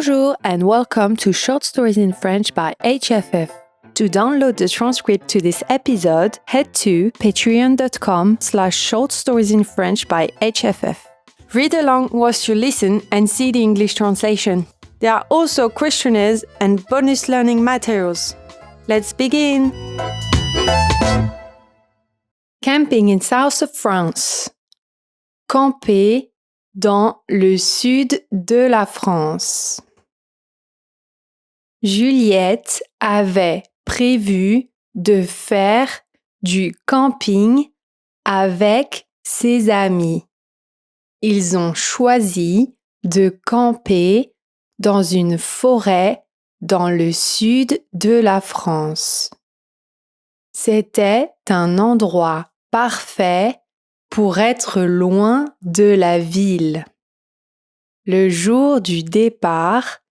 Bonjour and welcome to Short Stories in French by HFF. To download the transcript to this episode, head to patreon.com/shortstoriesinfrench by HFF. Read along whilst you listen and see the English translation. There are also questionnaires and bonus learning materials. Let's begin! Camping in south of France. Camper dans le sud de la France. Juliette avait prévu de faire du camping avec ses amis. Ils ont choisi de camper dans une forêt dans le sud de la France. C'était un endroit parfait pour être loin de la ville. Le jour du départ,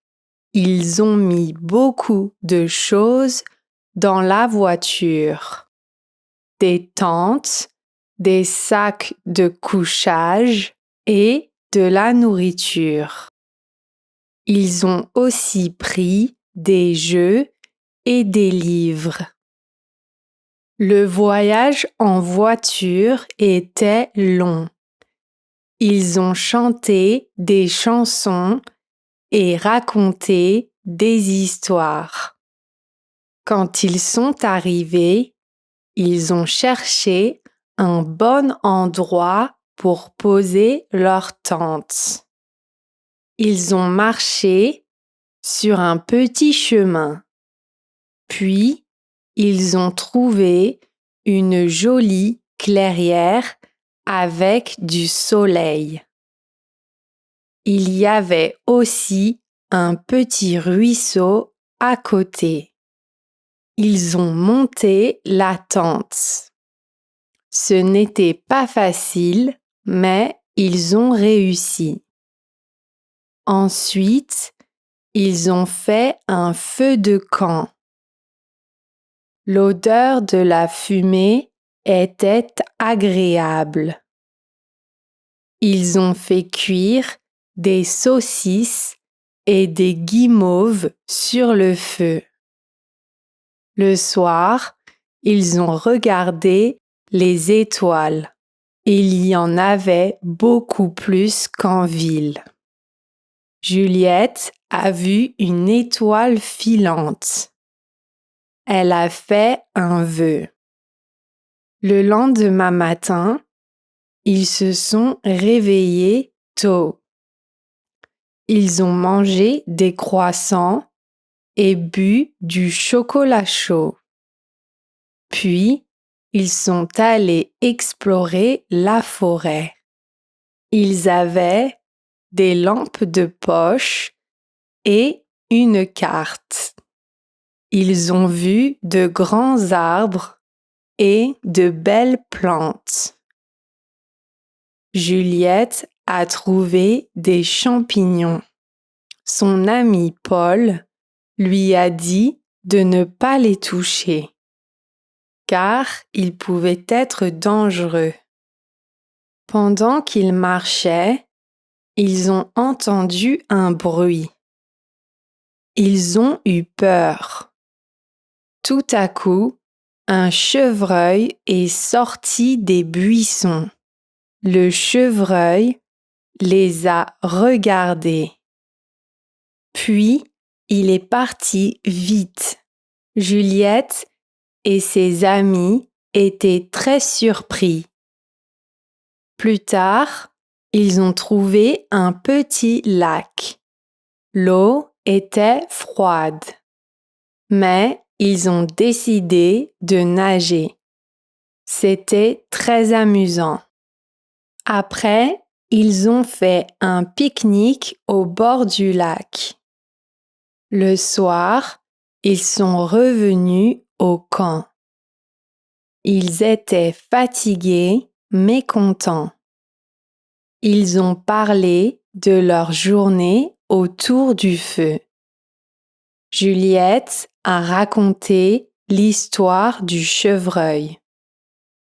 ils ont mis beaucoup de choses dans la voiture. Des tentes, des sacs de couchage et de la nourriture. Ils ont aussi pris des jeux et des livres. Le voyage en voiture était long. Ils ont chanté des chansons et raconté des histoires. Quand ils sont arrivés, ils ont cherché un bon endroit pour poser leur tente. Ils ont marché sur un petit chemin. Puis, ils ont trouvé une jolie clairière avec du soleil. Il y avait aussi un petit ruisseau à côté. Ils ont monté la tente. Ce n'était pas facile, mais ils ont réussi. Ensuite, ils ont fait un feu de camp. L'odeur de la fumée était agréable. Ils ont fait cuire des saucisses et des guimauves sur le feu. Le soir, ils ont regardé les étoiles. Il y en avait beaucoup plus qu'en ville. Juliette a vu une étoile filante. Elle a fait un vœu. Le lendemain matin, ils se sont réveillés tôt. Ils ont mangé des croissants et bu du chocolat chaud. Puis, ils sont allés explorer la forêt. Ils avaient des lampes de poche et une carte. Ils ont vu de grands arbres et de belles plantes. Juliette a trouvé des champignons. Son ami Paul lui a dit de ne pas les toucher, car ils pouvaient être dangereux. Pendant qu'ils marchaient, ils ont entendu un bruit. Ils ont eu peur. Tout à coup, un chevreuil est sorti des buissons. Le chevreuil les a regardés. Puis, il est parti vite. Juliette et ses amis étaient très surpris. Plus tard, ils ont trouvé un petit lac. L'eau était froide, mais ils ont décidé de nager. C'était très amusant. Après, ils ont fait un pique-nique au bord du lac. Le soir, ils sont revenus au camp. Ils étaient fatigués mais contents. Ils ont parlé de leur journée autour du feu. Juliette a raconté l'histoire du chevreuil.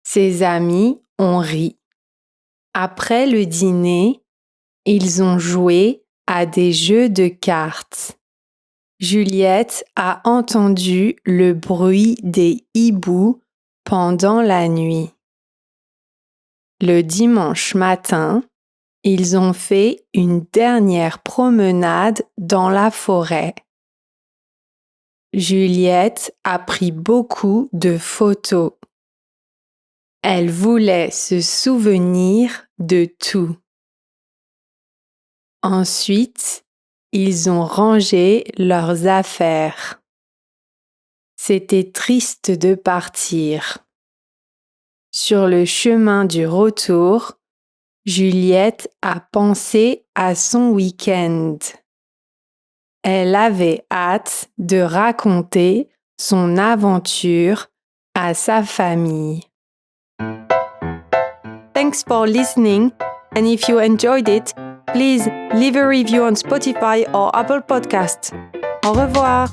Ses amis ont ri. Après le dîner, ils ont joué à des jeux de cartes. Juliette a entendu le bruit des hiboux pendant la nuit. Le dimanche matin, ils ont fait une dernière promenade dans la forêt. Juliette a pris beaucoup de photos. Elle voulait se souvenir de tout. Ensuite, ils ont rangé leurs affaires. C'était triste de partir. Sur le chemin du retour, Juliette a pensé à son week-end. Elle avait hâte de raconter son aventure à sa famille. Thanks for listening, and if you enjoyed it, please leave a review on Spotify or Apple Podcasts. Au revoir!